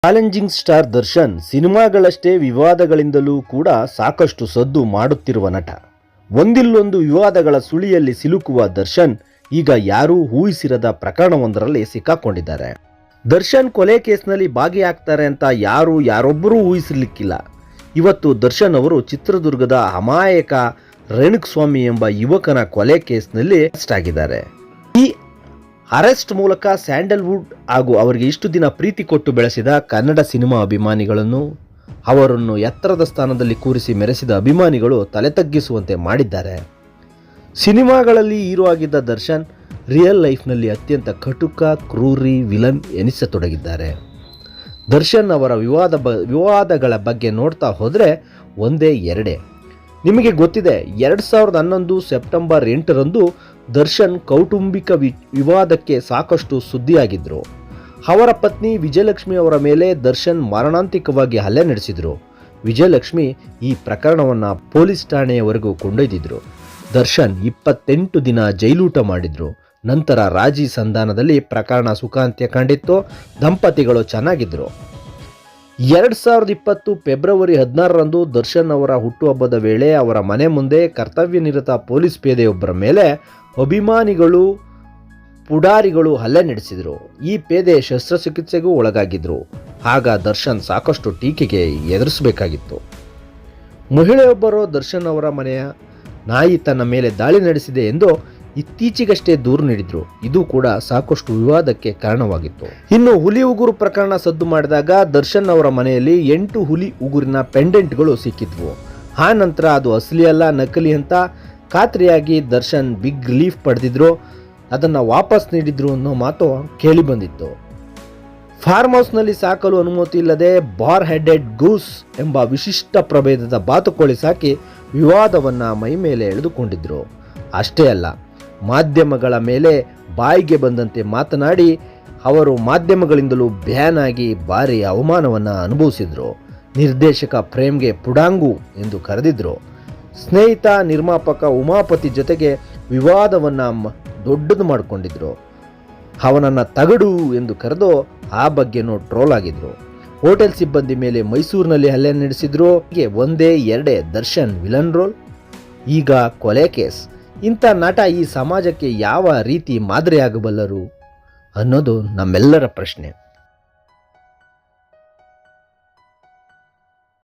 Challenging star Darshan ಸಿನಿಮಾಗಳಷ್ಟೇ ವಿವಾದಗಳಿಂದಲೂ ಕೂಡ ಸಾಕಷ್ಟು ಸದ್ದು ಮಾಡುತ್ತಿರುವ ನಟ. ಒಂದಿಲ್ಲೊಂದು ವಿವಾದಗಳ ಸುಳಿಯಲ್ಲಿ ಸಿಲುಕುವ ದರ್ಶನ್ ಈಗ ಯಾರೂ ಊಹಿಸಿರದ ಪ್ರಕರಣವೊಂದರಲ್ಲಿ ಸಿಕ್ಕಾಕೊಂಡಿದ್ದಾರೆ. ದರ್ಶನ್ ಕೊಲೆ ಕೇಸ್ನಲ್ಲಿ ಭಾಗಿಯಾಗ್ತಾರೆ ಅಂತ ಯಾರೊಬ್ಬರೂ ಊಹಿಸಿರ್ಲಿಕ್ಕಿಲ್ಲ. ಇವತ್ತು ದರ್ಶನ್ ಅವರು ಚಿತ್ರದುರ್ಗದ ಅಮಾಯಕ ರೇಣುಕಸ್ವಾಮಿ ಎಂಬ ಯುವಕನ ಕೊಲೆ ಕೇಸ್ನಲ್ಲಿ ಅರೆಸ್ಟ್ ಆಗಿದ್ದಾರೆ. ಈ ಅರೆಸ್ಟ್ ಮೂಲಕ ಸ್ಯಾಂಡಲ್ವುಡ್ ಹಾಗೂ ಅವರಿಗೆ ಇಷ್ಟು ದಿನ ಪ್ರೀತಿ ಕೊಟ್ಟು ಬೆಳೆಸಿದ ಕನ್ನಡ ಸಿನಿಮಾ ಅಭಿಮಾನಿಗಳನ್ನು, ಅವರನ್ನು ಎತ್ತರದ ಸ್ಥಾನದಲ್ಲಿ ಕೂರಿಸಿ ಮೆರೆಸಿದ ಅಭಿಮಾನಿಗಳು ತಲೆ ತಗ್ಗಿಸುವಂತೆ ಮಾಡಿದ್ದಾರೆ. ಸಿನಿಮಾಗಳಲ್ಲಿ ಹೀರೋ ಆಗಿದ್ದ ದರ್ಶನ್ ರಿಯಲ್ ಲೈಫ್ನಲ್ಲಿ ಅತ್ಯಂತ ಕಟುಕ, ಕ್ರೂರಿ ವಿಲನ್ ಎನಿಸತೊಡಗಿದ್ದಾರೆ. ದರ್ಶನ್ ಅವರ ವಿವಾದಗಳ ಬಗ್ಗೆ ನೋಡ್ತಾ ಹೋದರೆ ಒಂದೇ ಎರಡೇ. ನಿಮಗೆ ಗೊತ್ತಿದೆ, 2011 ಸೆಪ್ಟೆಂಬರ್ 8ರಂದು ದರ್ಶನ್ ಕೌಟುಂಬಿಕ ವಿವಾದಕ್ಕೆ ಸಾಕಷ್ಟು ಸುದ್ದಿಯಾಗಿದ್ದರು. ಅವರ ಪತ್ನಿ ವಿಜಯಲಕ್ಷ್ಮಿ ಅವರ ಮೇಲೆ ದರ್ಶನ್ ಮಾರಣಾಂತಿಕವಾಗಿ ಹಲ್ಲೆ ನಡೆಸಿದರು. ವಿಜಯಲಕ್ಷ್ಮಿ ಈ ಪ್ರಕರಣವನ್ನು ಪೊಲೀಸ್ ಠಾಣೆಯವರೆಗೂ ಕೊಂಡೊಯ್ದಿದ್ರು. ದರ್ಶನ್ 28 ದಿನ ಜೈಲೂಟ ಮಾಡಿದ್ರು. ನಂತರ ರಾಜಿ ಸಂಧಾನದಲ್ಲಿ ಪ್ರಕರಣ ಸುಖಾಂತ್ಯ ಕಂಡಿತ್ತು. ದಂಪತಿಗಳು ಚೆನ್ನಾಗಿದ್ದರು. 2020 ಫೆಬ್ರವರಿ 16ರಂದು ದರ್ಶನ್ ಅವರ ಹುಟ್ಟುಹಬ್ಬದ ವೇಳೆ ಅವರ ಮನೆ ಮುಂದೆ ಕರ್ತವ್ಯ ನಿರತ ಪೊಲೀಸ್ ಪೇದೆಯೊಬ್ಬರ ಮೇಲೆ ಅಭಿಮಾನಿಗಳು, ಪುಡಾರಿಗಳು ಹಲ್ಲೆ ನಡೆಸಿದರು. ಈ ಪೇದೆ ಶಸ್ತ್ರಚಿಕಿತ್ಸೆಗೂ ಒಳಗಾಗಿದ್ದರು. ಆಗ ದರ್ಶನ್ ಸಾಕಷ್ಟು ಟೀಕೆಗೆ ಎದುರಿಸಬೇಕಾಗಿತ್ತು. ಮಹಿಳೆಯೊಬ್ಬರು ದರ್ಶನ್ ಅವರ ಮನೆಯ ನಾಯಿ ತನ್ನ ಮೇಲೆ ದಾಳಿ ನಡೆಸಿದೆ ಎಂದು ಇತ್ತೀಚೆಗಷ್ಟೇ ದೂರು ನೀಡಿದ್ರು. ಇದು ಕೂಡ ಸಾಕಷ್ಟು ವಿವಾದಕ್ಕೆ ಕಾರಣವಾಗಿತ್ತು. ಇನ್ನು ಹುಲಿ ಉಗುರು ಪ್ರಕರಣ ಸದ್ದು ಮಾಡಿದಾಗ ದರ್ಶನ್ ಅವರ ಮನೆಯಲ್ಲಿ 8 ಹುಲಿ ಉಗುರಿನ ಪೆಂಡೆಂಟ್ಗಳು ಸಿಕ್ಕಿದ್ವು. ಆ ನಂತರ ಅದು ಅಸಲಿ ಅಲ್ಲ, ನಕಲಿ ಅಂತ ಖಾತ್ರಿಯಾಗಿ ದರ್ಶನ್ ಬಿಗ್ ರಿಲೀಫ್ ಪಡೆದಿದ್ರು. ಅದನ್ನು ವಾಪಸ್ ನೀಡಿದ್ರು ಅನ್ನೋ ಮಾತು ಕೇಳಿ ಬಂದಿತ್ತು. ಫಾರ್ಮ್ ಹೌಸ್ನಲ್ಲಿ ಸಾಕಲು ಅನುಮತಿ ಇಲ್ಲದೆ ಬಾರ್ ಹೆಡೆಡ್ ಗೂಸ್ ಎಂಬ ವಿಶಿಷ್ಟ ಪ್ರಭೇದದ ಬಾತುಕೋಳಿ ಸಾಕಿ ವಿವಾದವನ್ನು ಮೈ ಮೇಲೆ ಎಳೆದುಕೊಂಡಿದ್ರು. ಅಷ್ಟೇ ಅಲ್ಲ, ಮಾಧ್ಯಮಗಳ ಮೇಲೆ ಬಾಯಿಗೆ ಬಂದಂತೆ ಮಾತನಾಡಿ ಅವರು ಮಾಧ್ಯಮಗಳಿಂದಲೂ ಬ್ಯಾನ್ ಆಗಿ ಭಾರಿ ಅವಮಾನವನ್ನು ಅನುಭವಿಸಿದ್ರು. ನಿರ್ದೇಶಕ ಪ್ರೇಮ್ಗೆ ಪುಡಾಂಗು ಎಂದು ಕರೆದಿದ್ರು. ಸ್ನೇಹಿತ ನಿರ್ಮಾಪಕ ಉಮಾಪತಿ ಜೊತೆಗೆ ವಿವಾದವನ್ನು ದೊಡ್ಡದು ಮಾಡಿಕೊಂಡಿದ್ರು. ಅವನನ್ನು ತಗಡು ಎಂದು ಕರೆದು ಆ ಬಗ್ಗೆನೂ ಟ್ರೋಲ್ ಆಗಿದ್ರು. ಹೋಟೆಲ್ ಸಿಬ್ಬಂದಿ ಮೇಲೆ ಮೈಸೂರಿನಲ್ಲಿ ಹಲ್ಲೆ ನಡೆಸಿದ್ರು. ಹೀಗೆ ಒಂದೇ ಎರಡೇ ದರ್ಶನ್ ವಿಲನ್ ರೋಲ್, ಈಗ ಕೊಲೆ ಕೇಸ್. ಇಂಥ ನಟ ಈ ಸಮಾಜಕ್ಕೆ ಯಾವ ರೀತಿ ಮಾದರಿಯಾಗಬಲ್ಲರು ಅನ್ನೋದು ನಮ್ಮೆಲ್ಲರ ಪ್ರಶ್ನೆ.